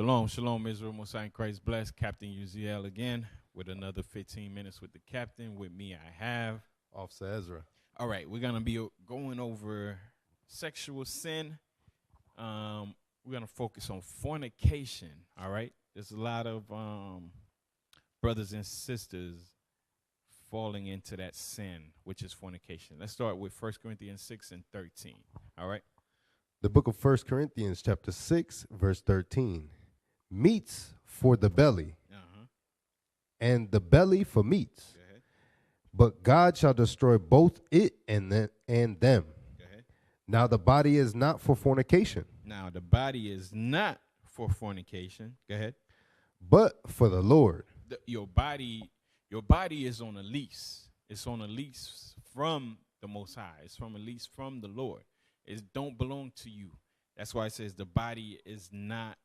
Shalom, shalom, Israel, Mosiah in Christ bless. Captain UZL again with another 15 minutes with the captain. With me, I have Officer Ezra. All right, we're going to be going over sexual sin. We're going to focus on fornication, all right? There's a lot of brothers and sisters falling into that sin, which is fornication. Let's start with 1 Corinthians 6 and 13, all right? The book of 1 Corinthians chapter 6, verse 13. Meats for the belly, and the belly for meats. But God shall destroy both it and them. Now the body is not for fornication. Now the body is not for fornication. Go ahead. But for the Lord. Your body is on a lease. It's on a lease from the Most High. It's from a lease from the Lord. It don't belong to you. That's why it says the body is not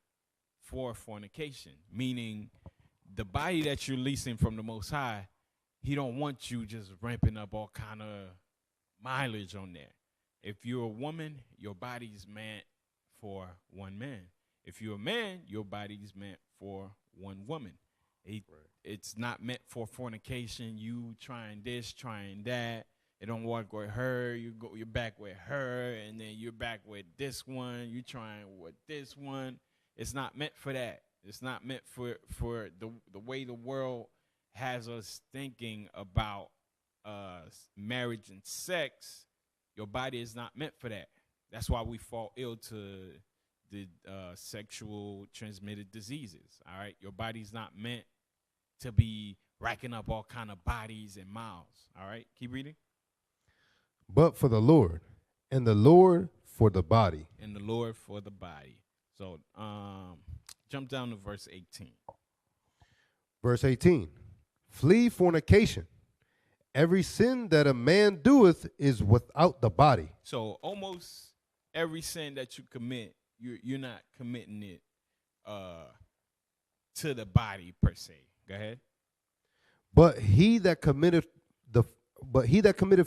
for fornication, meaning the body that you're leasing from the Most High, he don't want you just ramping up all kind of mileage on there. If you're a woman, your body's meant for one man. If you're a man, your body's meant for one woman. It's not meant for fornication. You trying this, trying that. It don't work with her. You're back with her, and then you're back with this one. You trying with this one. It's not meant for that. It's not meant for the way the world has us thinking about marriage and sex. Your body is not meant for that. That's why we fall ill to the sexual transmitted diseases. All right, your body's not meant to be racking up all kind of bodies and mouths. All right, keep reading. But for the Lord, and the Lord for the body. And the Lord for the body. So jump down to verse 18. Verse 18. Flee fornication. Every sin that a man doeth is without the body. So almost every sin that you commit, you're not committing it to the body per se. Go ahead. But he that committed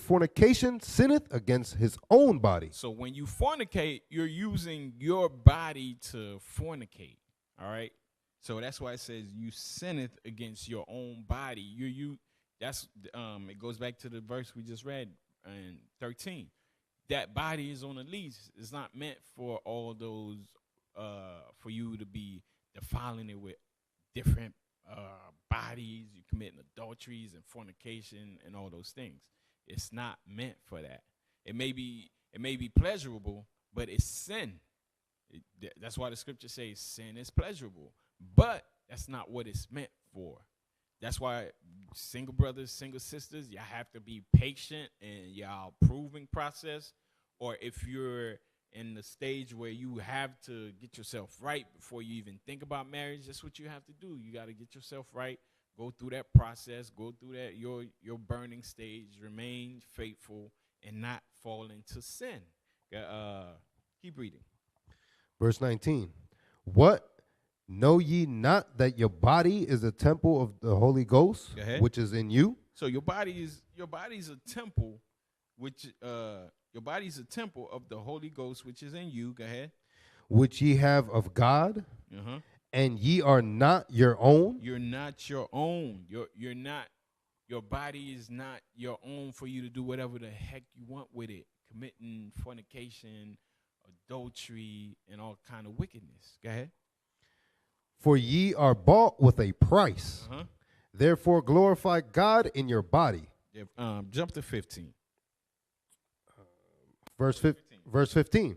fornication sinneth against his own body. So when you fornicate, you're using your body to fornicate. All right. So that's why it says you sinneth against your own body. It goes back to the verse we just read in 13. That body is on a lease. It's not meant for all those for you to be defiling it with different bodies. You're committing adulteries and fornication and all those things. It's not meant for that. It may be pleasurable, but it's sin. That's why the scripture says sin is pleasurable, but that's not what it's meant for. That's why single brothers, single sisters, y'all have to be patient in y'all proving process. Or if you're in the stage where you have to get yourself right before you even think about marriage, that's what you have to do. You got to get yourself right, go through that process, go through that your burning stage, remain faithful, and not fall into sin. Keep reading. Verse 19. What? Know ye not that your body is a temple of the Holy Ghost, which is in you? So your body's a temple, which your body's a temple of the Holy Ghost, which is in you. Go ahead. Which ye have of God, and ye are not your own. You're not your own. You're not. Your body is not your own for you to do whatever the heck you want with it, committing fornication, adultery, and all kind of wickedness. Go ahead. For ye are bought with a price. Therefore glorify God in your body. Jump to 15. Verse 15.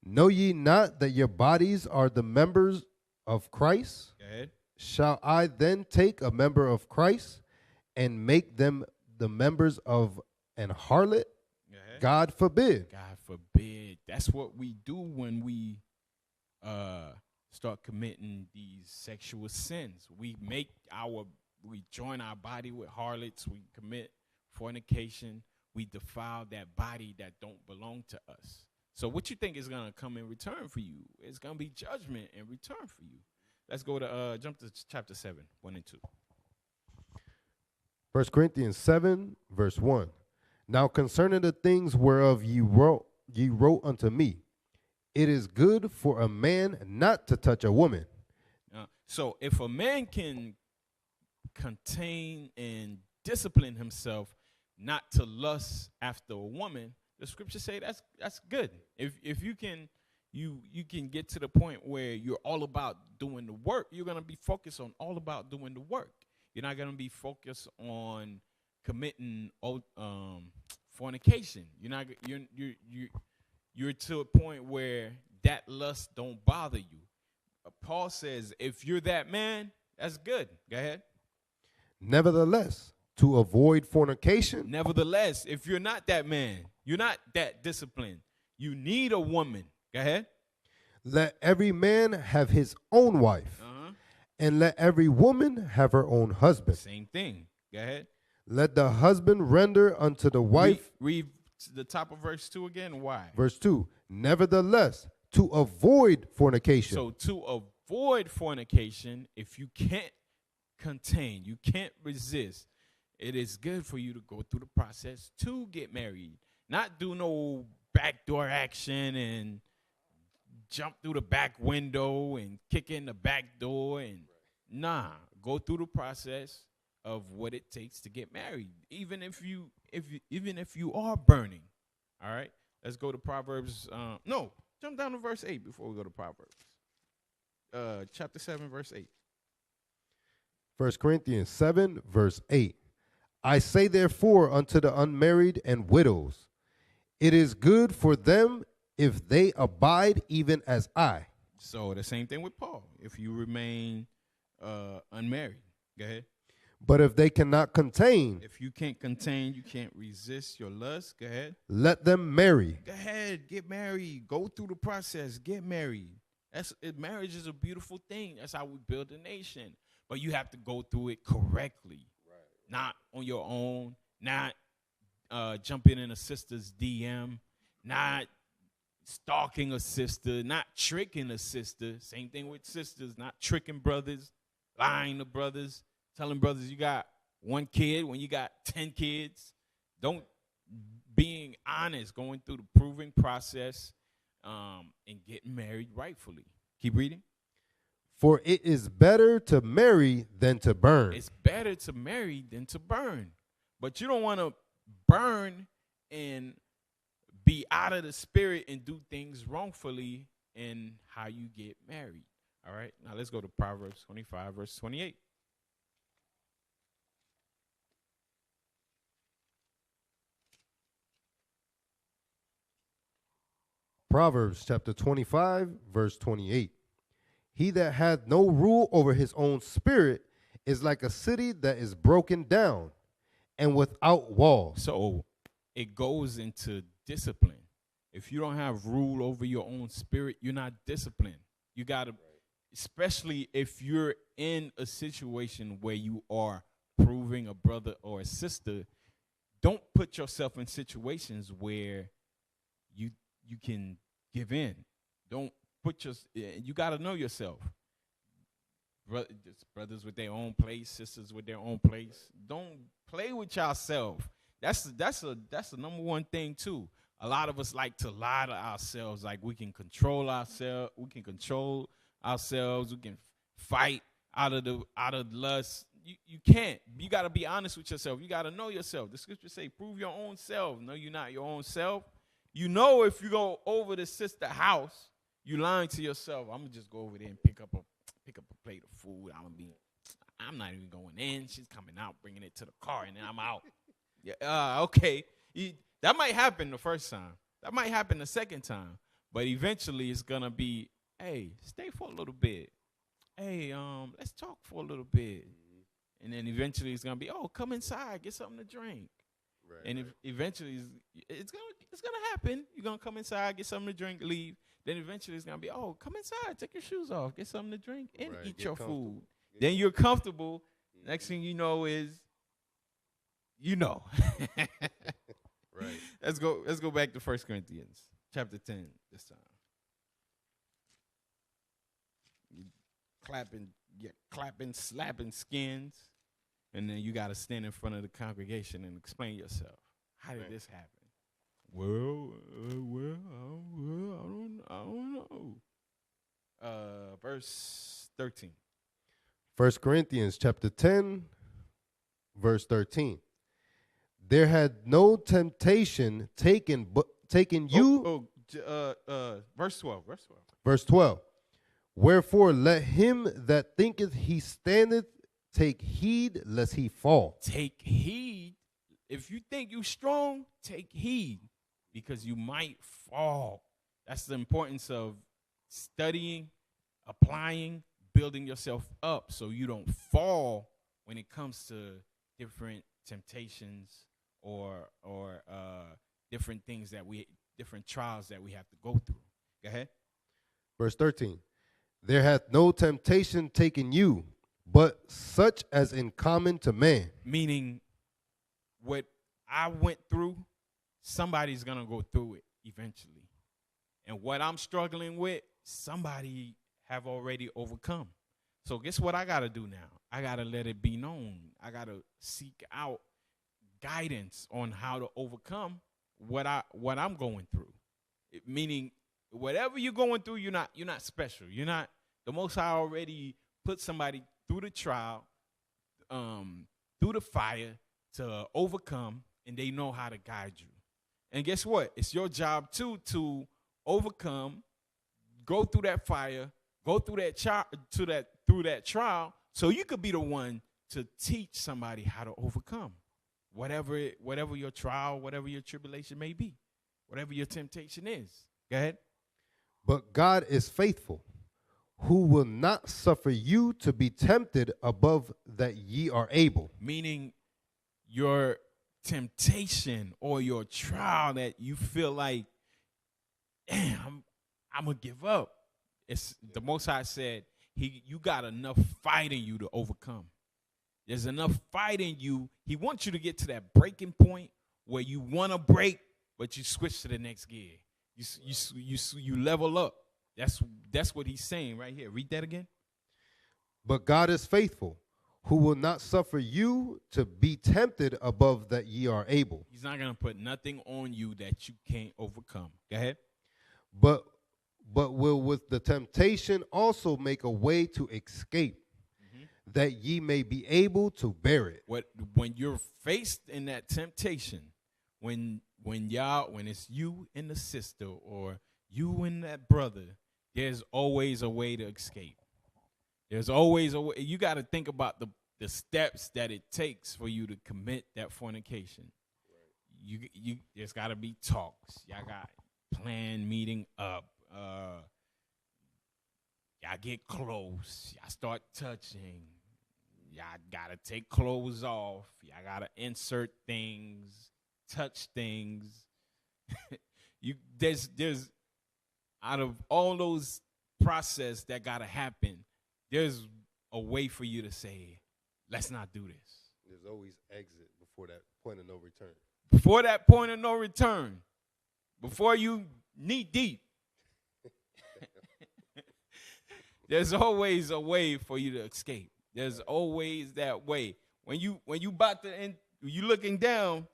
Know ye not that your bodies are the members of Christ? Go ahead. Shall I then take a member of Christ and make them the members of an harlot? God forbid. God forbid. That's what we do when we start committing these sexual sins. We join our body with harlots. We commit fornication. We defile that body that don't belong to us. So what you think is going to come in return for you? It's going to be judgment in return for you. Let's go to jump to chapter 7, 1 and 2. 1 Corinthians 7, verse 1. Now concerning the things whereof ye wrote unto me, it is good for a man not to touch a woman. So if a man can contain and discipline himself not to lust after a woman, the scriptures say that's good. If you can you can get to the point where you're all about doing the work, you're gonna be focused on all about doing the work. You're not gonna be focused on committing fornication. You're to a point where that lust don't bother you. Paul says, if you're that man, that's good. Go ahead. Nevertheless, to avoid fornication. Nevertheless, if you're not that man, you're not that disciplined, you need a woman. Go ahead. Let every man have his own wife, and let every woman have her own husband. Same thing. Go ahead. Let the husband render unto the wife. Read the top of verse 2 again. Why? Verse 2. Nevertheless, to avoid fornication. So to avoid fornication, if you can't contain, you can't resist, it is good for you to go through the process to get married. Not do no backdoor action and jump through the back window and kick in the back door and go through the process of what it takes to get married. Even if you are burning. All right? Let's go to Proverbs. Jump down to verse 8 before we go to Proverbs. Chapter 7, verse 8. 1 Corinthians 7, verse 8. I say therefore unto the unmarried and widows, it is good for them if they abide even as I. So the same thing with Paul. If you remain unmarried. Go ahead. But if they cannot contain. If you can't contain, you can't resist your lust. Go ahead. Let them marry. Go ahead. Get married. Go through the process. Get married. Marriage is a beautiful thing. That's how we build a nation. But you have to go through it correctly. Right. Not on your own. Not jumping in a sister's DM. Not stalking a sister. Not tricking a sister. Same thing with sisters. Not tricking brothers. Lying to brothers. Telling brothers you got one kid when you got 10 kids. Being honest, going through the proving process, and getting married rightfully. Keep reading. For it is better to marry than to burn. It's better to marry than to burn. But you don't want to burn and be out of the spirit and do things wrongfully in how you get married. All right. Now let's go to Proverbs 25, verse 28. Proverbs chapter 25, verse 28. He that hath no rule over his own spirit is like a city that is broken down and without walls. So it goes into discipline. If you don't have rule over your own spirit, you're not disciplined. You got to, especially if you're in a situation where you are proving a brother or a sister, don't put yourself in situations where you can give in. Don't put you got to know yourself. Brothers with their own place, sisters with their own place. Don't play with yourself. That's the number one thing too. A lot of us like to lie to ourselves, like we can control ourselves. We can control ourselves. We can fight out of lust. You can't. You got to be honest with yourself. You got to know yourself. The scriptures say, "Prove your own self." No, you're not your own self. You know, if you go over to sister's house, you lying to yourself. I'm gonna just go over there and pick up a plate of food. I'm not even going in. She's coming out, bringing it to the car, and then I'm out. Yeah, okay. That might happen the first time. That might happen the second time. But eventually, it's gonna be, hey, stay for a little bit. Hey, let's talk for a little bit. And then eventually, it's gonna be, oh, come inside, get something to drink. Right, and eventually, it's gonna happen. You're gonna come inside, get something to drink, leave. Then eventually, it's gonna be, oh, come inside, take your shoes off, get something to drink, and eat your food. Then you're comfortable. Next thing you know is, Right. Let's go back to 1 Corinthians chapter 10 this time. Clapping, slapping skins. And then you got to stand in front of the congregation and explain yourself. How did this happen? Well, I don't know. Verse 13. 1 Corinthians chapter 10, verse 13. There had no temptation taken you. Verse 12. Verse 12. Verse 12. Wherefore let him that thinketh he standeth take heed lest he fall. Take heed. If you think you strong, take heed, because you might fall. That's the importance of studying, applying, building yourself up so you don't fall when it comes to different temptations or different things different trials that we have to go through. Go ahead. Verse 13. There hath no temptation taken you, but such as in common to man. Meaning, what I went through, somebody's going to go through it eventually. And what I'm struggling with, somebody have already overcome. So guess what I got to do now? I got to let it be known. I got to seek out guidance on how to overcome what I'm going through. Meaning, whatever you're going through, you're not special. You're not. The Most High already put somebody through the trial, through the fire to overcome, and they know how to guide you. And guess what? It's your job too to overcome, go through that fire, go through that trial, so you could be the one to teach somebody how to overcome whatever your trial, whatever your tribulation may be, whatever your temptation is. Go ahead. But God is faithful, who will not suffer you to be tempted above that ye are able. Meaning, your temptation or your trial that you feel like, damn, I'm gonna give up. It's the Most High said, you got enough fight in you to overcome. There's enough fight in you. He wants you to get to that breaking point where you want to break, but you switch to the next gear. You level up. That's what he's saying right here. Read that again. But God is faithful, who will not suffer you to be tempted above that ye are able. He's not going to put nothing on you that you can't overcome. Go ahead. But will with the temptation also make a way to escape, that ye may be able to bear it. When you're faced in that temptation, when it's you and the sister or you and that brother, there's always a way to escape. There's always a way. You got to think about the steps that it takes for you to commit that fornication. Right. You there's got to be talks. Y'all got plan meeting up. Y'all get close. Y'all start touching. Y'all got to take clothes off. Y'all got to insert things, touch things. There's out of all those process that got to happen, there's a way for you to say, let's not do this. There's always exit before that point of no return. Before that point of no return. Before you knee deep. There's always a way for you to escape. There's always that way. When you about to end, you looking down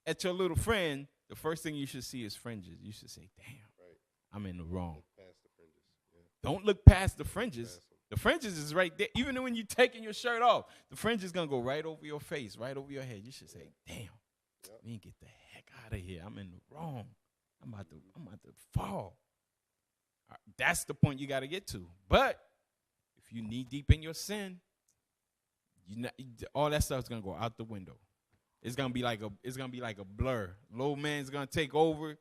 at your little friend, the first thing you should see is fringes. You should say, damn, right, I'm in the wrong. Past the fringes. Yeah. Don't look past the fringes. The fringes is right there. Even when you're taking your shirt off, the fringe is going to go right over your face, right over your head. You should say, damn, let me get the heck out of here. I'm in the wrong. I'm about to fall. That's the point you got to get to. But if you knee deep in your sin, all that stuff is gonna go out the window. It's gonna be like a blur. Low man's gonna take over.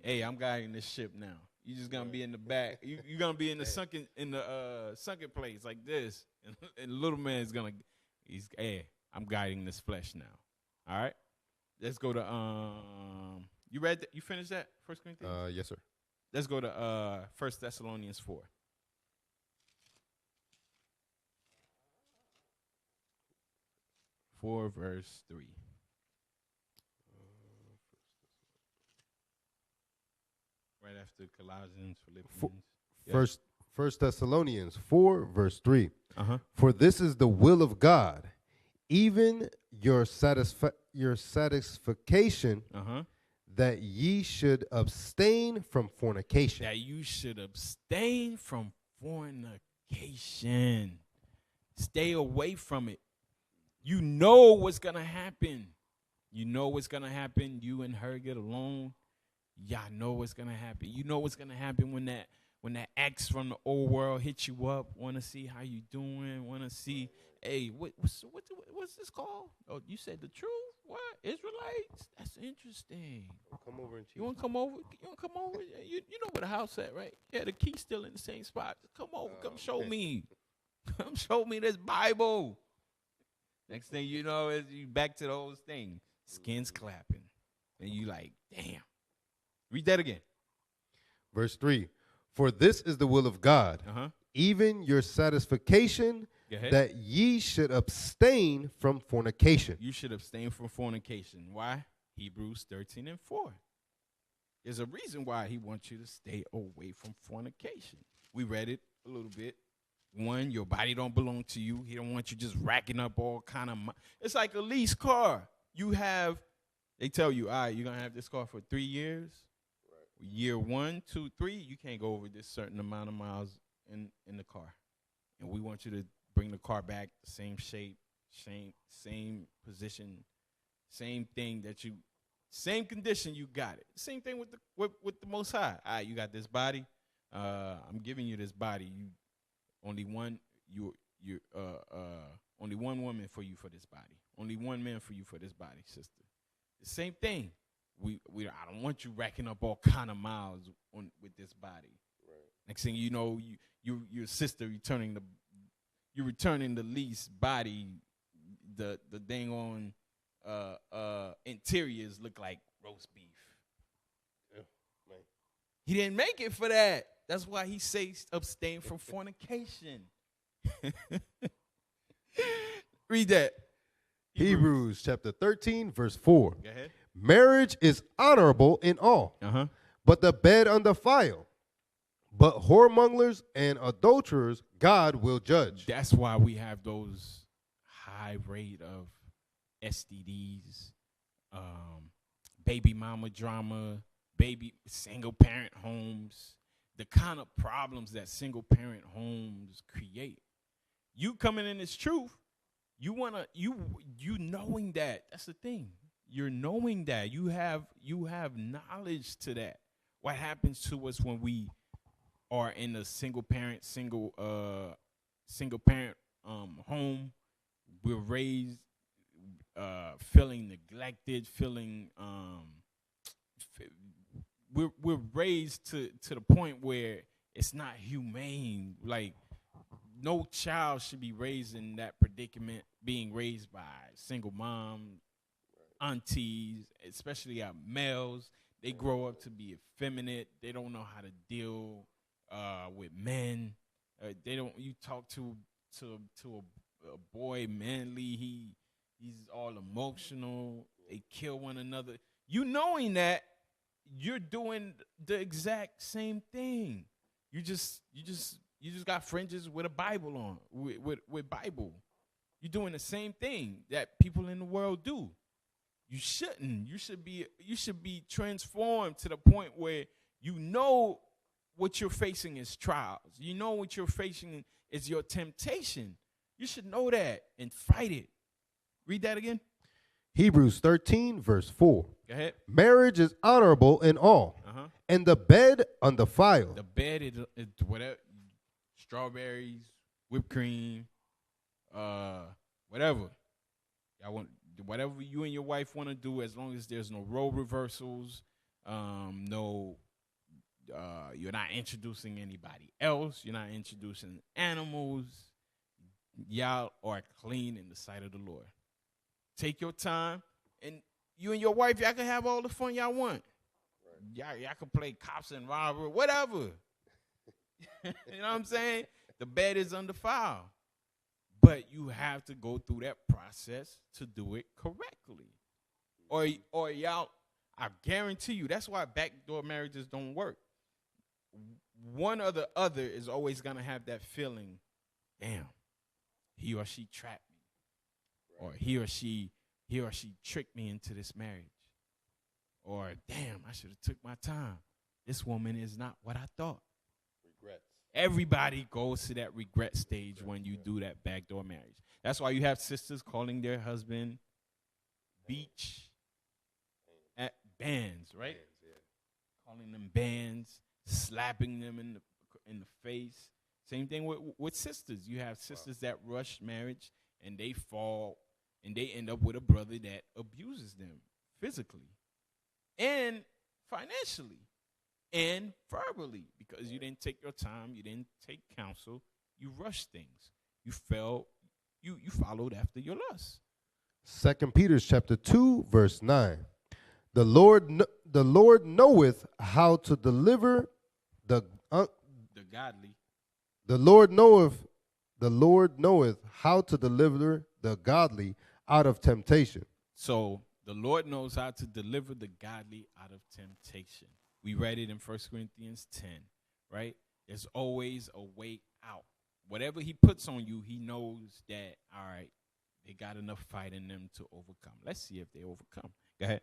Hey, I'm guiding this ship now. You just gonna be in the back. You're gonna be in the sunken place like this, and the little man's hey, I'm guiding this flesh now. All right, let's go to You read that? You finished that 1 Corinthians? Yes, sir. Let's go to 1 Thessalonians 4. Verse 3. Right after Colossians, Philippians. First Thessalonians 4, verse 3. Uh-huh. For this is the will of God, even your satisfaction, that ye should abstain from fornication. That you should abstain from fornication. Stay away from it. You know what's going to happen. You know what's going to happen. You and her get along. Y'all know what's going to happen. You know what's going to happen when that ex from the old world hits you up, want to see how you doing, want to see, hey, what's this called? Oh, you said the truth? What? Israelites? That's interesting. Come over and you want to come over? You want to come over? You know where the house at, right? Yeah, the key's still in the same spot. Come over. Come show me. Come show me this Bible. Next thing you know is you back to the old thing. Skins clapping. And you like, damn. Read that again. Verse 3. For this is the will of God, even your satisfaction, that ye should abstain from fornication. You should abstain from fornication. Why? Hebrews 13:4. There's a reason why he wants you to stay away from fornication. We read it a little bit. One, your body don't belong to you. He don't want you just racking up all kind of it's like a lease car. They tell you, all right, you're going to have this car for 3 years. Right. Year 1, 2, 3, you can't go over this certain amount of miles in the car. And we want you to bring the car back, same shape, same position, same thing same condition, you got it. Same thing with the Most High. All right, you got this body. I'm giving you this body. Only one woman for you for this body. Only one man for you for this body, sister. The same thing. I don't want you racking up all kind of miles with this body. Right. Next thing you know, your sister returning the lease body. The dang on interiors look like roast beef. Yeah, man. He didn't make it for that. That's why he says abstain from fornication. Read that. Hebrews chapter 13, verse 4. Go ahead. Marriage is honorable in all, but the bed undefiled. But whoremongers and adulterers God will judge. That's why we have those high rate of STDs, baby mama drama, baby single parent homes, the kind of problems that single parent homes create. You coming in this truth, you knowing that. That's the thing. You're knowing that. You have knowledge to that. What happens to us when we are in a single parent home? We're raised feeling neglected, we're raised to the point where it's not humane. Like, no child should be raised in that predicament, being raised by single mom, aunties, especially our males. They grow up to be effeminate. They don't know how to deal with men. You talk to a boy manly, he's all emotional. They kill one another. You knowing that, you're doing the exact same thing. You just got fringes with a Bible on, with Bible. You're doing the same thing that people in the world do. You shouldn't. You should be transformed to the point where you know what you're facing is trials. You know what you're facing is your temptation. You should know that and fight it. Read that again. Hebrews 13, verse 4. Go ahead. Marriage is honorable in all, and the bed undefiled. The bed is whatever, strawberries, whipped cream, whatever. Y'all want whatever you and your wife want to do, as long as there's no role reversals, you're not introducing anybody else, you're not introducing animals. Y'all are clean in the sight of the Lord. Take your time, and you and your wife, y'all can have all the fun y'all want. Right. Y'all can play cops and robbery, whatever. You know what I'm saying? The bed is undefiled. But you have to go through that process to do it correctly. Or y'all, I guarantee you, that's why backdoor marriages don't work. One or the other is always going to have that feeling, damn, he or she trapped me. Or he or she tricked me into this marriage. Or, damn, I should have took my time. This woman is not what I thought. Everybody goes to that regret stage when you do that backdoor marriage. That's why you have sisters calling their husband beach at bands, right? Calling them bands, slapping them in the face. Same thing with sisters. You have sisters that rush marriage and they fall and they end up with a brother that abuses them physically and financially and verbally because you didn't take your time, you didn't take counsel, you rushed things. You followed after your lust. 2 Peter chapter 2 verse 9. The Lord knoweth how to deliver the godly. The Lord knoweth how to deliver the godly out of temptation. So the Lord knows how to deliver the godly out of temptation. We read it in 1 Corinthians 10, right? There's always a way out. Whatever he puts on you, he knows that, all right, they got enough fight in them to overcome. Let's see if they overcome. Go ahead.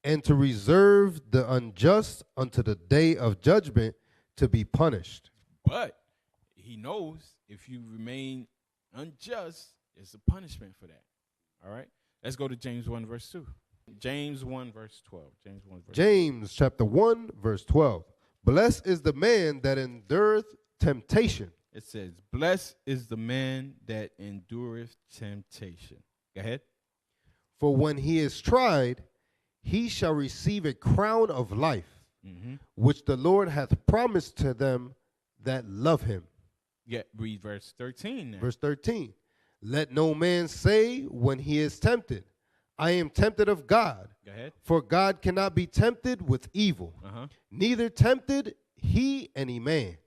And to reserve the unjust unto the day of judgment to be punished. But he knows if you remain unjust, there's a punishment for that. All right? Let's go to James 1, verse 2. James 1, verse 12. James chapter 1, verse 12. Blessed is the man that endureth temptation. It says, blessed is the man that endureth temptation. Go ahead. For when he is tried, he shall receive a crown of life, which the Lord hath promised to them that love him. Yeah, read verse 13 now. Verse 13. Let no man say when he is tempted, I am tempted of God. Go ahead. For God cannot be tempted with evil, neither tempted he any man.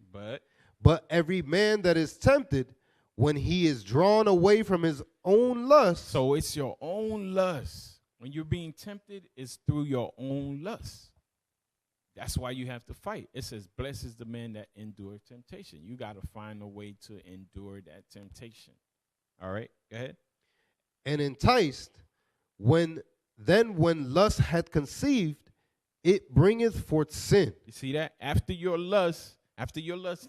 But every man that is tempted, when he is drawn away from his own lust. So it's your own lust. When you're being tempted, it's through your own lust. That's why you have to fight. It says, blessed is the man that endures temptation. You got to find a way to endure that temptation. All right, go ahead. And enticed, when lust hath conceived, it bringeth forth sin. You see that? After your lust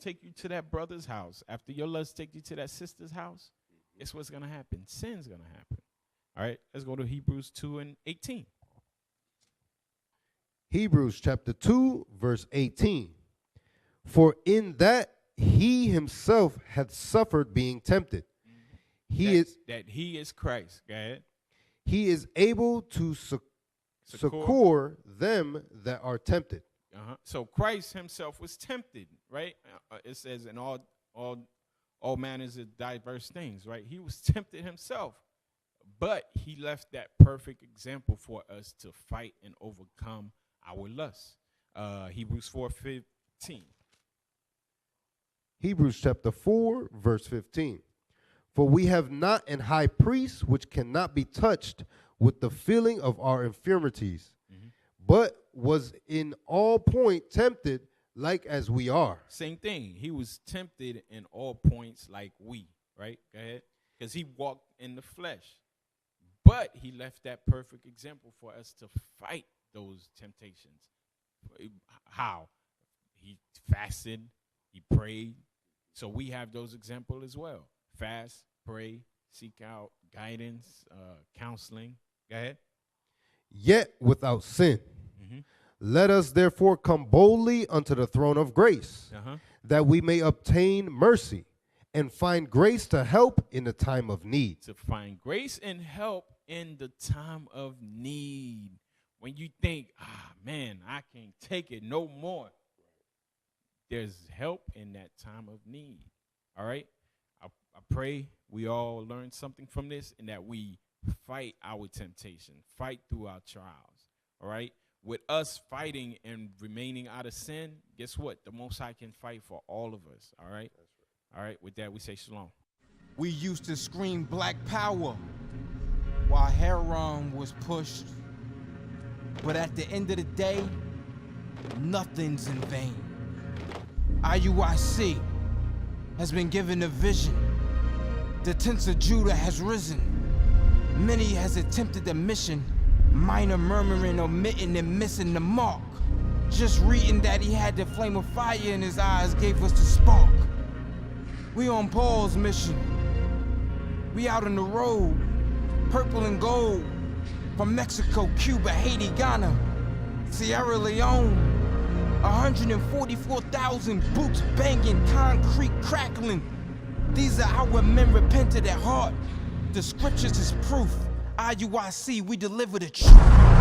take you to that brother's house, after your lust take you to that sister's house, guess what's going to happen? Sin's going to happen. All right, let's go to Hebrews 2 and 18. Hebrews chapter 2, verse 18. For in that he himself hath suffered being tempted. He is Christ. Go ahead. He is able to succor them that are tempted. So Christ himself was tempted, right? It says in all manners of diverse things, right? He was tempted himself, but he left that perfect example for us to fight and overcome our lusts. Hebrews 4:15. Hebrews chapter 4, verse 15. For we have not an high priest which cannot be touched with the feeling of our infirmities, but was in all point tempted like as we are. Same thing. He was tempted in all points like we, right? Go ahead. Because he walked in the flesh. But he left that perfect example for us to fight those temptations. How? He fasted, he prayed. So we have those examples as well. Fast, pray, seek out guidance, counseling. Go ahead. Yet without sin. Let us therefore come boldly unto the throne of grace, that we may obtain mercy and find grace to help in the time of need. To find grace and help in the time of need. When you think, man, I can't take it no more, there's help in that time of need. All right? I pray we all learn something from this and that we fight our temptation, fight through our trials. All right? With us fighting and remaining out of sin, guess what? The Most High can fight for all of us. All right? All right, with that, we say shalom. We used to scream black power while Heron was pushed. But at the end of the day, nothing's in vain. IUIC has been given a vision. The tents of Judah has risen. Many has attempted the mission, minor murmuring, omitting, and missing the mark. Just reading that he had the flame of fire in his eyes gave us the spark. We on Paul's mission. We out on the road, purple and gold, from Mexico, Cuba, Haiti, Ghana, Sierra Leone. 144,000 boots banging, concrete crackling. These are our men repented at heart. The scriptures is proof. IUIC, we deliver the truth.